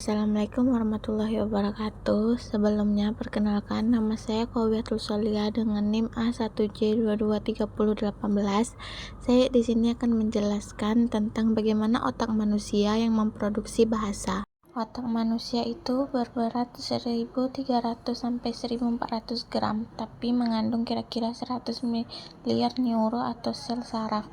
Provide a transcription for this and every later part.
Assalamualaikum warahmatullahi wabarakatuh. Sebelumnya, perkenalkan nama saya Kowiatul Solia dengan NIM A1J223018. Saya di sini akan menjelaskan tentang bagaimana otak manusia yang memproduksi bahasa. Otak manusia itu berberat 1.300 sampai 1.400 gram, tapi mengandung kira-kira 100 miliar neuro atau sel saraf.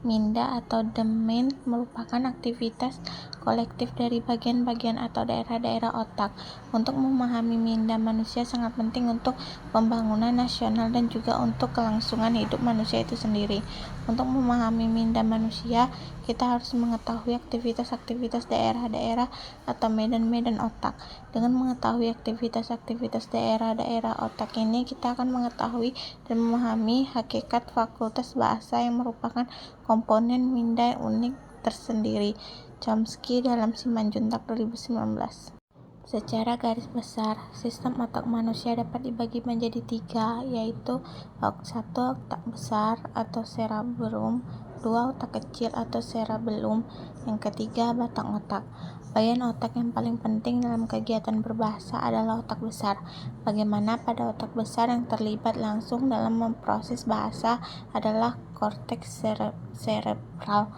Minda atau domain merupakan aktivitas kolektif dari bagian-bagian atau daerah-daerah otak. Untuk memahami minda manusia sangat penting untuk pembangunan nasional dan juga untuk kelangsungan hidup manusia itu sendiri. Untuk memahami minda manusia, kita harus mengetahui aktivitas-aktivitas daerah-daerah atau medan-medan otak. Dengan mengetahui aktivitas-aktivitas daerah-daerah otak ini, kita akan mengetahui dan memahami hakikat fakultas bahasa yang merupakan komponen minda yang unik tersendiri. Chomsky dalam Simanjuntak 2019. Secara garis besar, sistem otak manusia dapat dibagi menjadi 3, yaitu 1. Otak besar atau cerebrum, 2. Otak kecil atau cerebellum, yang ketiga batang otak. Bagian otak yang paling penting dalam kegiatan berbahasa adalah otak besar. Bagaimana pada otak besar yang terlibat langsung dalam memproses bahasa adalah korteks cerebral.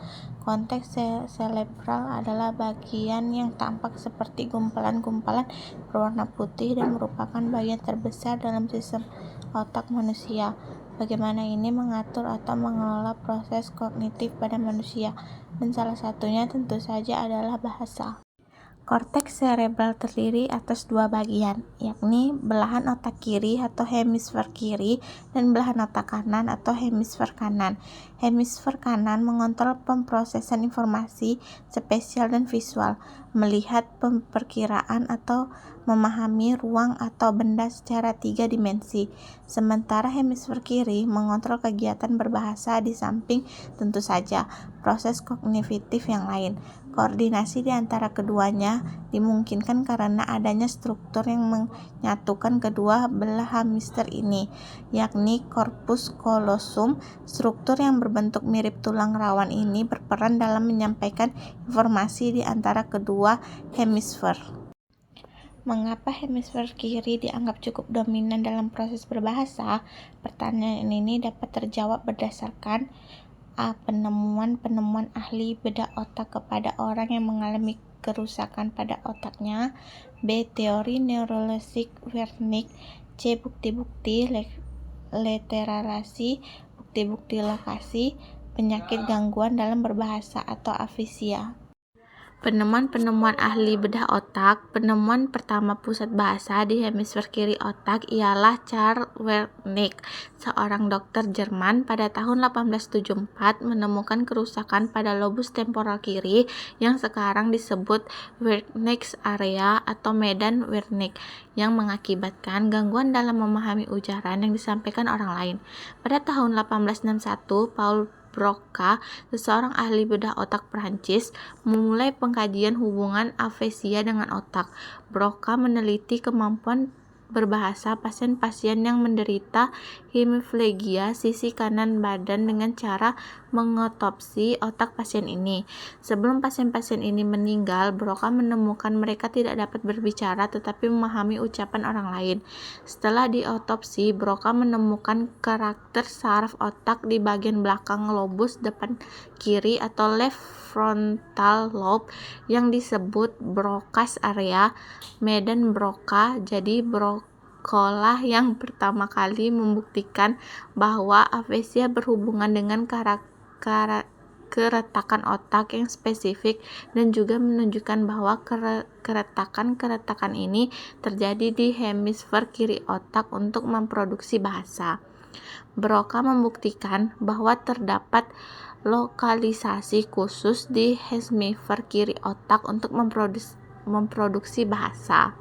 Konteks cerebral adalah bagian yang tampak seperti gumpalan-gumpalan berwarna putih dan merupakan bagian terbesar dalam sistem otak manusia. Bagaimana ini mengatur atau mengelola proses kognitif pada manusia, dan salah satunya tentu saja adalah bahasa. Korteks cerebral terdiri atas 2 bagian, yakni belahan otak kiri atau hemisfer kiri dan belahan otak kanan atau hemisfer kanan. Hemisfer kanan mengontrol pemrosesan informasi spasial dan visual, melihat perkiraan atau memahami ruang atau benda secara 3 dimensi. Sementara hemisfer kiri mengontrol kegiatan berbahasa di samping tentu saja proses kognitif yang lain. Koordinasi di antara keduanya dimungkinkan karena adanya struktur yang menyatukan kedua belah hemisfer ini, yakni corpus callosum. Struktur yang berbentuk mirip tulang rawan ini berperan dalam menyampaikan informasi di antara kedua hemisfer. Mengapa hemisfer kiri dianggap cukup dominan dalam proses berbahasa? Pertanyaan ini dapat terjawab berdasarkan A. Penemuan ahli bedah otak kepada orang yang mengalami kerusakan pada otaknya. B. Teori neurologi Wernicke. C. Bukti-bukti literasi, bukti-bukti lokasi, penyakit gangguan dalam berbahasa atau afisia. Penemuan ahli bedah otak. Penemuan pertama pusat bahasa di hemisfer kiri otak ialah Charles Wernicke, seorang dokter Jerman pada tahun 1874 menemukan kerusakan pada lobus temporal kiri yang sekarang disebut Wernicke's area atau medan Wernicke, yang mengakibatkan gangguan dalam memahami ujaran yang disampaikan orang lain. Pada tahun 1861, Paul Broca, seorang ahli bedah otak Prancis, memulai pengkajian hubungan afesia dengan otak. Broca meneliti kemampuan berbahasa pasien-pasien yang menderita hemiplegia sisi kanan badan dengan cara mengotopsi otak pasien ini. Sebelum pasien-pasien ini meninggal, Broca menemukan mereka tidak dapat berbicara tetapi memahami ucapan orang lain. Setelah diotopsi, Broca menemukan karakter saraf otak di bagian belakang lobus depan kiri atau left frontal lobe yang disebut Broca's area, medan Broca. Jadi Broca yang pertama kali membuktikan bahwa afesia berhubungan dengan keretakan otak yang spesifik dan juga menunjukkan bahwa keretakan ini terjadi di hemisfer kiri otak untuk memproduksi bahasa. Broca membuktikan bahwa terdapat lokalisasi khusus di hemisfer kiri otak untuk memproduksi bahasa.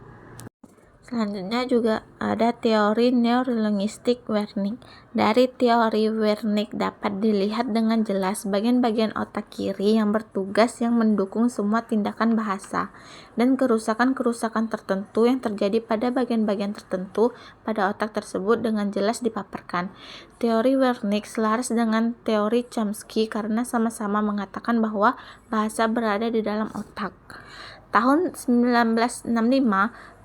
Selanjutnya juga ada teori neurolinguistik Wernicke. Dari teori Wernicke dapat dilihat dengan jelas bagian-bagian otak kiri yang bertugas yang mendukung semua tindakan bahasa, dan kerusakan-kerusakan tertentu yang terjadi pada bagian-bagian tertentu pada otak tersebut dengan jelas dipaparkan. Teori Wernicke selaras dengan teori Chomsky karena sama-sama mengatakan bahwa bahasa berada di dalam otak. Tahun 1965,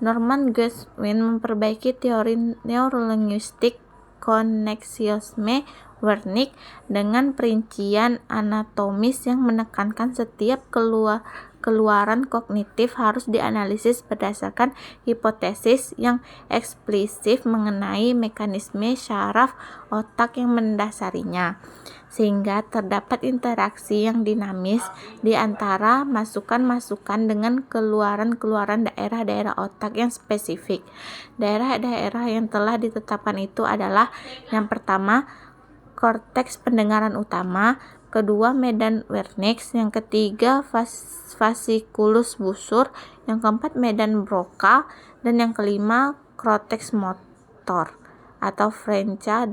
Norman Goldwyn memperbaiki teori neurolinguistik koneksiosme Wernicke dengan perincian anatomis yang menekankan setiap keluaran kognitif harus dianalisis berdasarkan hipotesis yang eksplisit mengenai mekanisme syaraf otak yang mendasarinya, sehingga terdapat interaksi yang dinamis di antara masukan-masukan dengan keluaran-keluaran daerah-daerah otak yang spesifik. Daerah-daerah yang telah ditetapkan itu adalah: yang pertama, korteks pendengaran utama; kedua, medan Wernicke; yang ketiga, fasciculus busur; yang keempat, medan Broca; dan yang kelima, korteks motor atau fronta.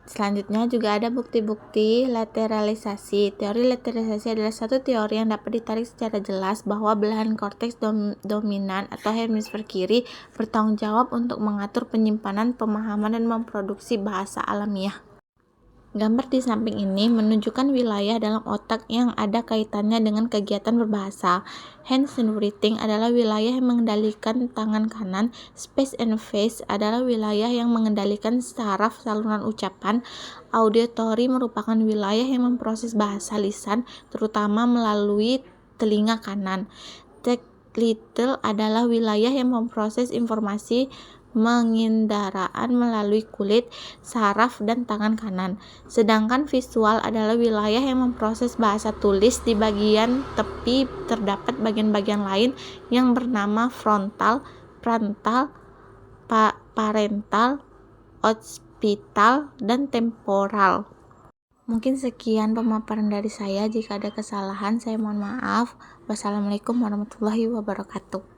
Selanjutnya juga ada bukti-bukti lateralisasi. Teori lateralisasi adalah satu teori yang dapat ditarik secara jelas bahwa belahan korteks dominan atau hemisfer kiri bertanggung jawab untuk mengatur penyimpanan, pemahaman, dan memproduksi bahasa alamiah. Gambar di samping ini menunjukkan wilayah dalam otak yang ada kaitannya dengan kegiatan berbahasa. Hands and writing adalah wilayah yang mengendalikan tangan kanan. Speech and face adalah wilayah yang mengendalikan saraf saluran ucapan. Auditory merupakan wilayah yang memproses bahasa lisan, terutama melalui telinga kanan. Tactile adalah wilayah yang memproses informasi penginderaan melalui kulit, saraf, dan tangan kanan. Sedangkan visual adalah wilayah yang memproses bahasa tulis. Di bagian tepi terdapat bagian-bagian lain yang bernama frontal, parental, occipital, dan temporal. Mungkin sekian pemaparan dari saya. Jika ada kesalahan, saya mohon maaf. Wassalamualaikum warahmatullahi wabarakatuh.